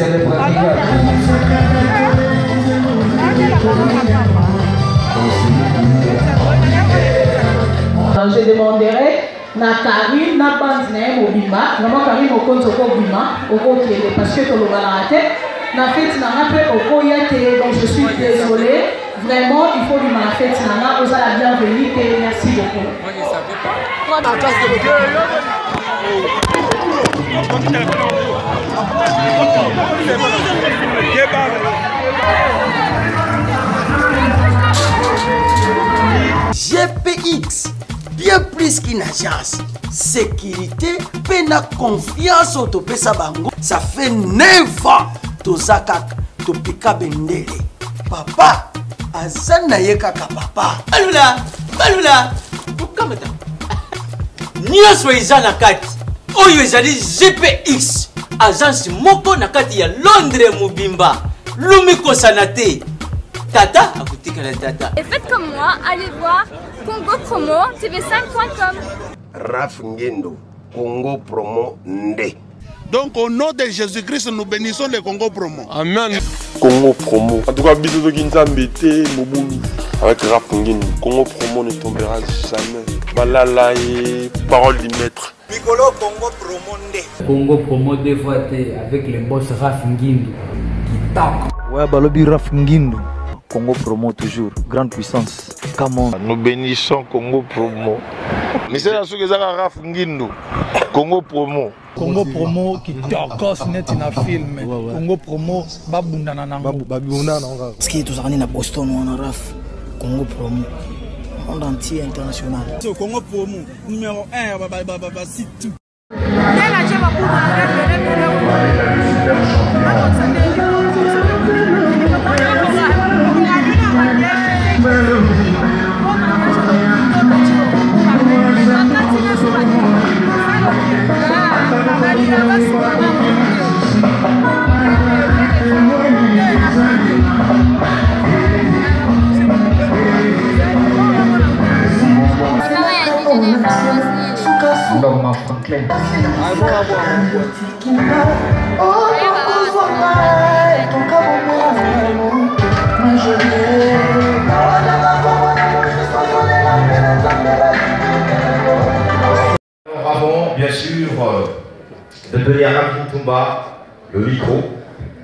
c'est le praticable. Je demanderai na Karine na bande na mobima vraiment Karine okonzo ko bima okokele parce que tolo bala te na fête na ngape okoya te donc je suis désolé vraiment il faut lui ma fête na nga oza la bienvenue te merci beaucoup. Moi je savais pas. GPX, bien plus qu'une agence. Sécurité, peine confiance au Topesa Bango. Ça fait 9 ans. Tozaka, Topika Bendele. Papa, Azana Yekaka papa. Balula, Balula. Pourquoi madame? Nyos Izana Kati. Oyo ezali GPX. Agence moko na kati ya Londres Mobimba. Lumiko Sanate. Tata, akutika la tata. Et faites comme moi, allez voir Congo Promo, tv5.com. Raf Ngendo, Congo Promo Nde. Donc au nom de Jésus-Christ, nous bénissons le Congo Promo. Amen. Congo Promo. En tout cas, bisous de Kinzambete, Moboulou. Avec Raf Ngendo, Congo Promo ne tombera jamais. Balala et parole du maître. Piccolo Congo Promo Nde. Congo Promo deux fois avec le boss Raf Ngendo. Qui tape. Ouais, Balobi Raf Ngendo. Congo Promo toujours, grande puissance. Come on. Nous bénissons Congo Promo. Mais c'est là ce que ça Raf Ngendo. Congo Promo. Congo Promo qui t'orcos net na film. Congo Promo babundana nango. Babundana nango. Ce qui est tous na Boston ou en Raf. Congo Promo. Monde entier international. Congo Promo numéro 1 c'est tout. Norma Franklin. Nous avons bien sûr de donner à Rafi Toumba le micro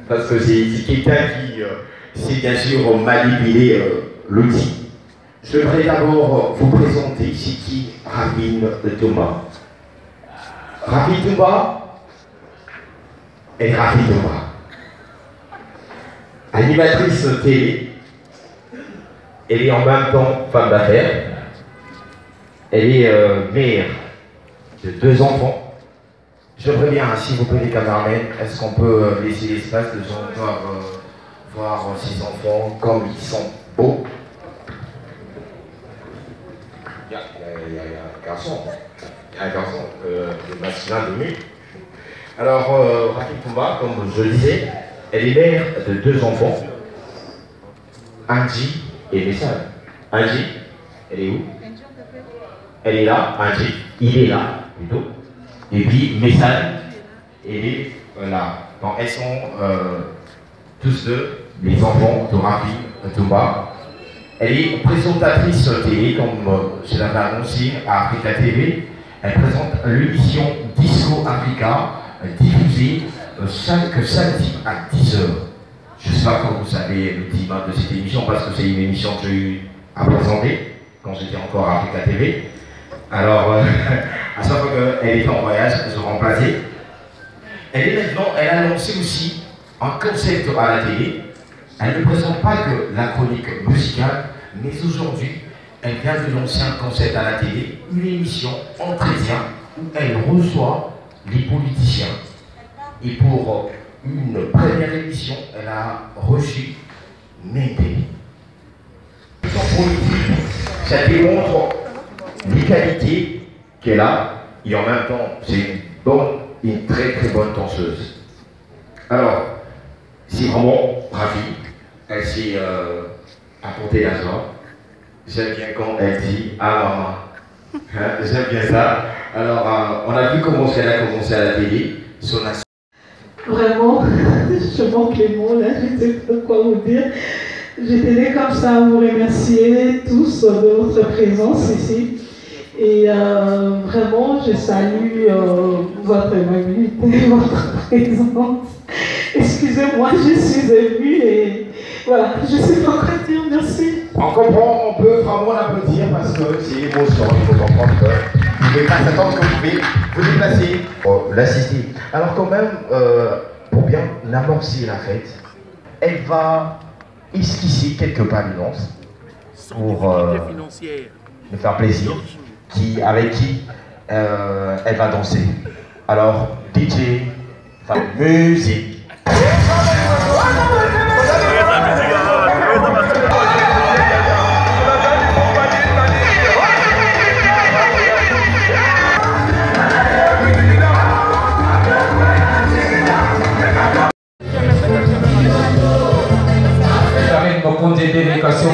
parce que c'est quelqu'un qui sait bien sûr manipuler l'outil. Je voudrais d'abord vous présenter c'est qui Rafi Toumba. Rafi Toumba est Rafi Toumba. Animatrice télé, elle est en même temps femme d'affaires, elle est mère de 2 enfants. Je voudrais bien, s'il vous plaît les caméramans, est-ce qu'on peut laisser l'espace de voir ces enfants comme ils sont beaux. Il y a un garçon, le masculin dominé. Alors, Rafi Toumba, comme je le disais, elle est mère de 2 enfants, Angie et Messal. Angie, elle est où? Elle est là, Angie, il est là, plutôt. Et puis, Messal, elle est là. Donc, elles sont tous deux les enfants de Rafi Toumba. Elle est présentatrice télé, comme je l'avais annoncé à Africa TV. Elle présente l'émission Disco Africa, diffusée chaque samedi à 10h. Je ne sais pas comment vous savez le climat de cette émission, parce que c'est une émission que j'ai eu à présenter quand j'étais encore à Africa TV. Alors, à chaque fois qu'elle était en voyage, elle se remplaçait. Elle a lancé aussi un concept à la télé. Elle ne présente pas que la chronique musicale, mais aujourd'hui, elle vient de lancer un concept à la télé, une émission entretien où elle reçoit les politiciens. Et pour une première émission, elle a reçu Médé. En politique, ça démontre les qualités qu'elle a, et en même temps, c'est une très très bonne danseuse. Alors, c'est vraiment Rafi. Elle s'est apporté la joie. J'aime bien quand elle dit « Ah maman hein, ». J'aime bien ça. Alors, on a vu comment elle a commencé à la télé. Son Vraiment, je manque les mots là, je ne sais pas quoi vous dire. Je tenais comme ça à vous remercier tous de votre présence ici. Et vraiment, je salue votre amabilité, votre présence. Excusez-moi, je suis émue et voilà, je ne sais pas quoi dire, merci. On comprend, on peut vraiment l'applaudir parce que c'est émotion, il faut comprendre que vous ne pouvez pas s'attendre que vous pouvez vous déplacer pour l'assister. Alors quand même, pour bien amorcer la fête, elle va esquisser quelques palinoces pour me faire plaisir, avec qui elle va danser. Alors, DJ, musique.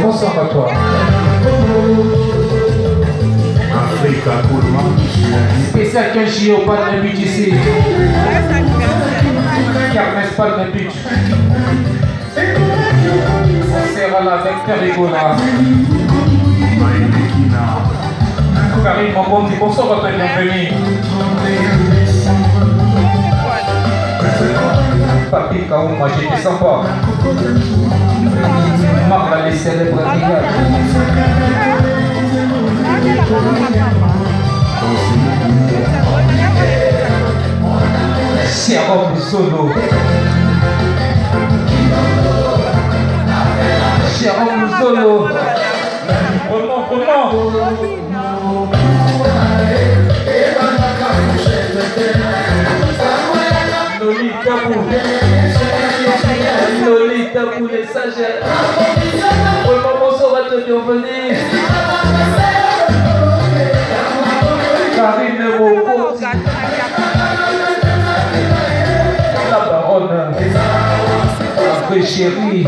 Bonsoir à toi. Africa, spécial 15 JO, pas de but ici. Carmes, pas de but. On sera là avec Perigola. Karim, mon bon dit bonsoir à toi, bienvenue. Papi Kaouma, j'étais sympa. Marc va laisser les bras brigades. Cher homme solo. Cher homme solo. Comment Lolita pour les sages. Comment ça va te bienvenue? Karine Moko, la baronne, la vraie chérie,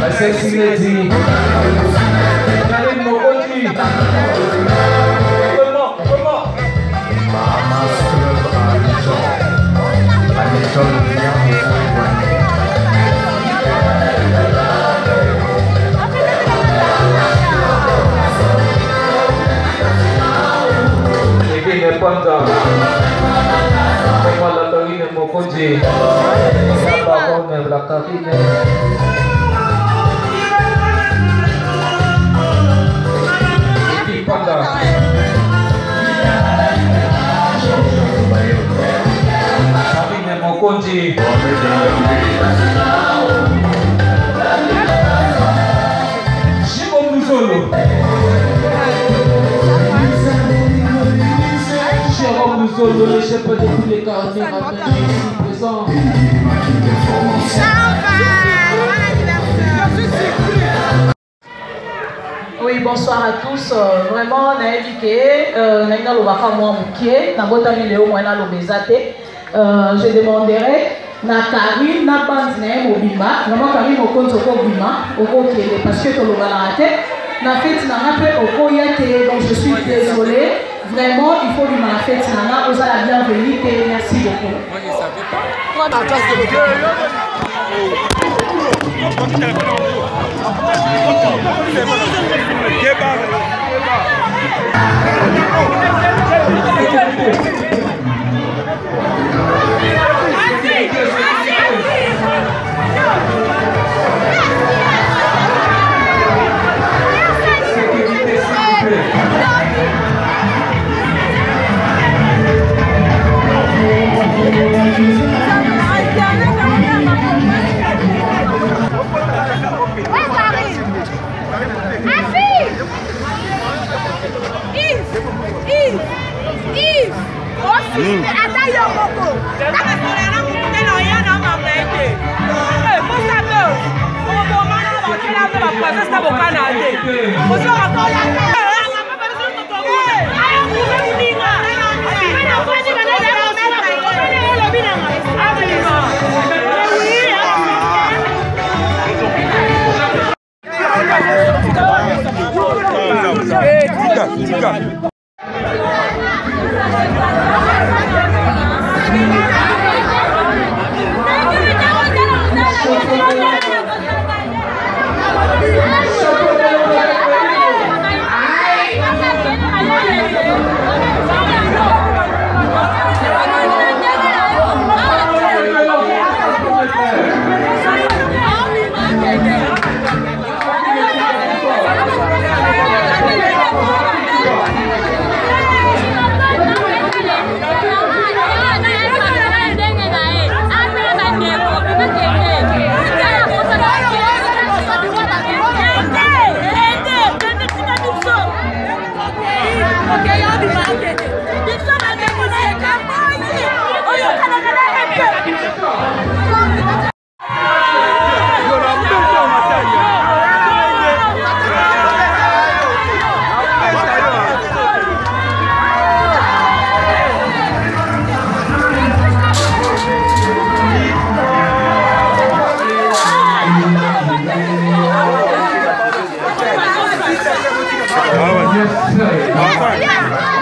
la sexy lady. Karine Moko, comment? Mamas Club à l'école Panda, como la Karine Mokonji, la baronne, la Karine. Et puis Panda. Karine Mokonji. Jimon Muzolo. Nous autres, le chef de tous les caméramans ici présents. Oui, bonsoir à tous. Vraiment, on a éduqué. On a eu le baka moi moukié. On a botami le moi na le bezate. Je demanderai na Karine na bande na mobimba. Vraiment Karine au compte au bimba au côté parce que tu le vas rater. Na fait na rappel au koyate donc je suis désolée. Vraiment, il faut lui la fête. Nana, vous avez la bienvenue et merci beaucoup. Moi, je ne savais Yes, sir.